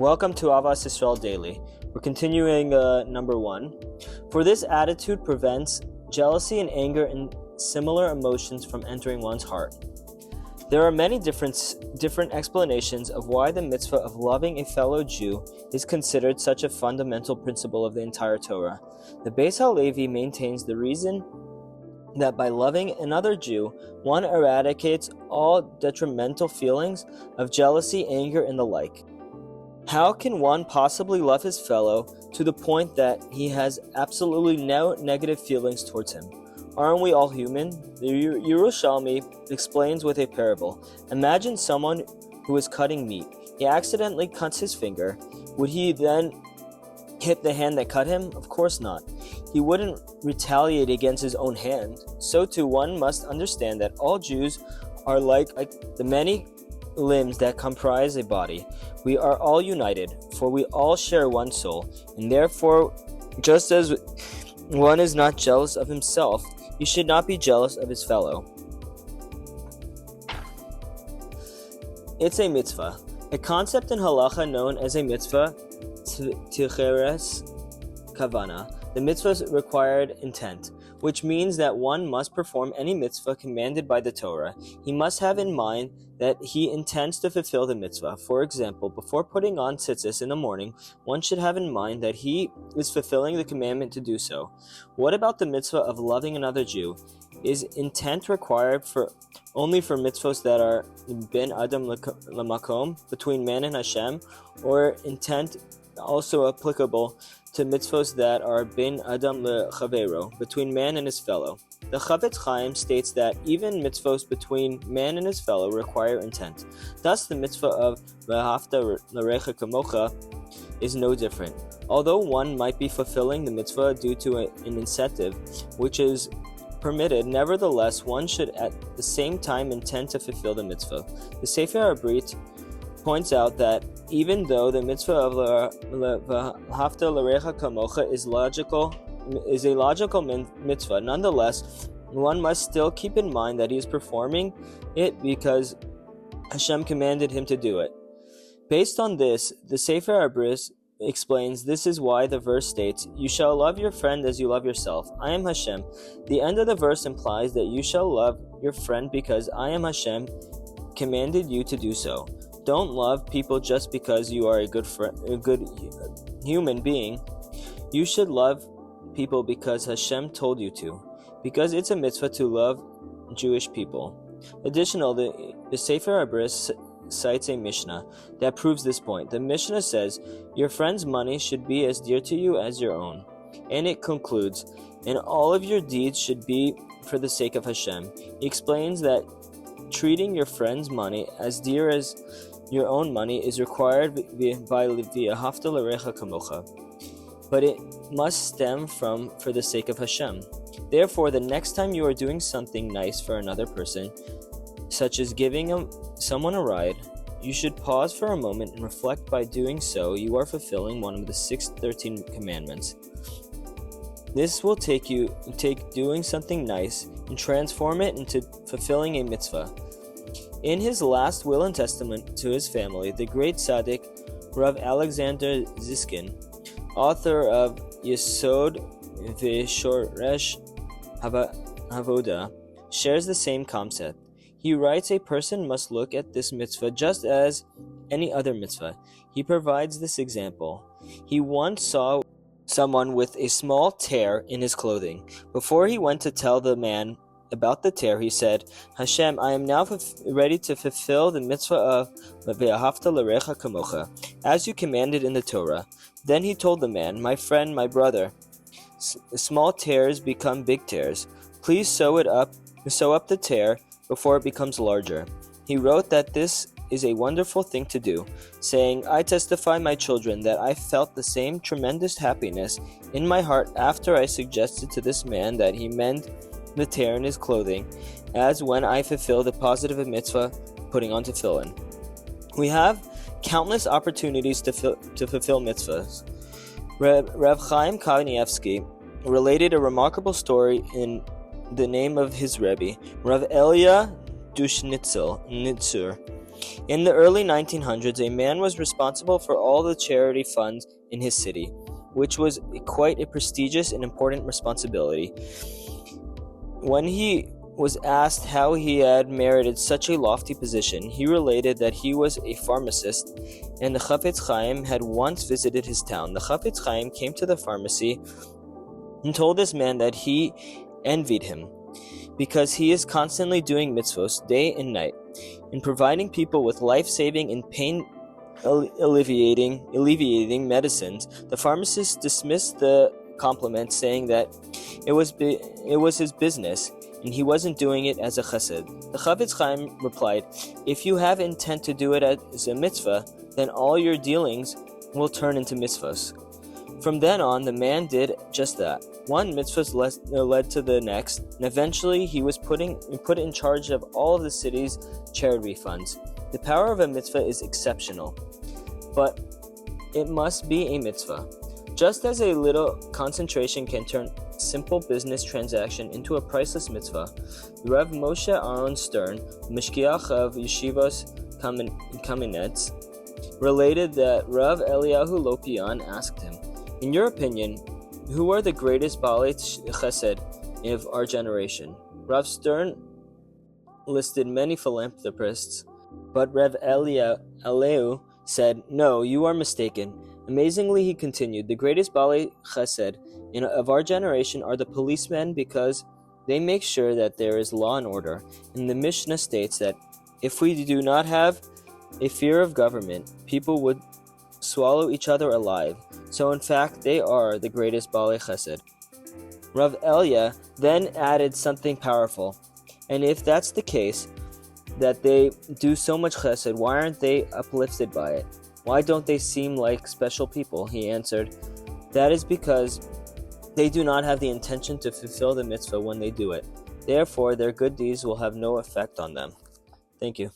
Welcome to Ahavas Yisrael Daily. We're continuing number 1. For this attitude prevents jealousy and anger and similar emotions from entering one's heart. There are many different explanations of why the mitzvah of loving a fellow Jew is considered such a fundamental principle of the entire Torah. The Beis HaLevi maintains the reason that by loving another Jew, one eradicates all detrimental feelings of jealousy, anger, and the like. How can one possibly love his fellow to the point that he has absolutely no negative feelings towards him? Aren't we all human? The Yerushalmi explains with a parable. Imagine someone who is cutting meat. He accidentally cuts his finger. Would he then hit the hand that cut him? Of course not. He wouldn't retaliate against his own hand. So too, one must understand that all Jews are like the many limbs that comprise a body. We are all united, for we all share one soul, and therefore, just as one is not jealous of himself, he should not be jealous of his fellow. It's a mitzvah, a concept in halacha known as a mitzvah ticheres kavana. The mitzvah's required intent, which means that one must perform any mitzvah commanded by the Torah. He must have in mind that he intends to fulfill the mitzvah. For example, before putting on tzitzis in the morning, one should have in mind that he is fulfilling the commandment to do so. What about the mitzvah of loving another Jew? Is intent required only for mitzvahs that are ben adam lamakom, between man and Hashem, or intent also applicable to mitzvahs that are bin adam lechavero, between man and his fellow? The Chavetz Chaim states that even mitzvahs between man and his fellow require intent. Thus, the mitzvah of v'ahavta l'recha kamocha is no different. Although one might be fulfilling the mitzvah due to an incentive, which is permitted, nevertheless, one should at the same time intend to fulfill the mitzvah. The Sefer HaBrit points out that even though the mitzvah of v'ahavta l'recha kamocha is a logical mitzvah, nonetheless, one must still keep in mind that he is performing it because Hashem commanded him to do it. Based on this, the Sefer HaBrit explains this is why the verse states, "You shall love your friend as you love yourself. I am Hashem." The end of the verse implies that you shall love your friend because I am Hashem commanded you to do so. Don't love people just because you are a good human being. You should love people because Hashem told you to, because it's a mitzvah to love Jewish people. Additionally, the Sefer HaBrit cites a Mishnah that proves this point. The Mishnah says, "Your friend's money should be as dear to you as your own." And it concludes, "And all of your deeds should be for the sake of Hashem." He explains that treating your friend's money as dear as your own money is required by v'ahavta l'recha kamocha, but it must stem from for the sake of Hashem. Therefore, the next time you are doing something nice for another person, such as giving someone a ride, you should pause for a moment and reflect. By doing so, you are fulfilling one of the 613 commandments. This will take doing something nice and transform it into fulfilling a mitzvah. In his last will and testament to his family, the great tzaddik Rav Alexander Ziskin, author of Yesod v'Shoresh Havoda, shares the same concept. He writes, a person must look at this mitzvah just as any other mitzvah. He provides this example. He once saw someone with a small tear in his clothing. Before he went to tell the man about the tear, he said, "Hashem, I am now ready to fulfill the mitzvah of v'ahavta l'recha kamocha, as you commanded in the Torah." Then he told the man, "My friend, my brother, small tears become big tears. Please sew up the tear before it becomes larger." He wrote that this is a wonderful thing to do, saying, "I testify, my children, that I felt the same tremendous happiness in my heart after I suggested to this man that he mend the tear in his clothing, as when I fulfill the positive mitzvah putting on tefillin." We have countless opportunities to fulfill mitzvahs. Rav Chaim Kanievsky related a remarkable story in the name of his Rebbe, Rav Elia Dushnitzer. In the early 1900s, a man was responsible for all the charity funds in his city, which was quite a prestigious and important responsibility. When he was asked how he had merited such a lofty position, he related that he was a pharmacist, and the Chafetz Chaim had once visited his town. The Chafetz Chaim came to the pharmacy and told this man that he envied him, because he is constantly doing mitzvos day and night, and providing people with life-saving and pain alleviating medicines. The pharmacist dismissed the compliment, saying that it was his business, and he wasn't doing it as a chesed. The Chafetz Chaim replied, "If you have intent to do it as a mitzvah, then all your dealings will turn into mitzvahs." From then on, the man did just that. One mitzvah led to the next, and eventually he was put in charge of all of the city's charity funds. The power of a mitzvah is exceptional, but it must be a mitzvah. Just as a little concentration can turn a simple business transaction into a priceless mitzvah, Rav Moshe Aaron Stern, Mishkiach of Yeshivas Kamenetz, related that Rav Eliyahu Lopian asked him, "In your opinion, who are the greatest Baalei Chesed of our generation?" Rav Stern listed many philanthropists, but Rav Eliyahu said, "No, you are mistaken." Amazingly, he continued, "The greatest Baalei Chesed of our generation are the policemen, because they make sure that there is law and order. And the Mishnah states that if we do not have a fear of government, people would swallow each other alive. So in fact, they are the greatest Baalei Chesed." Rav Elia then added something powerful. "And if that's the case, that they do so much chesed, why aren't they uplifted by it? Why don't they seem like special people?" He answered, "That is because they do not have the intention to fulfill the mitzvah when they do it. Therefore, their good deeds will have no effect on them." Thank you.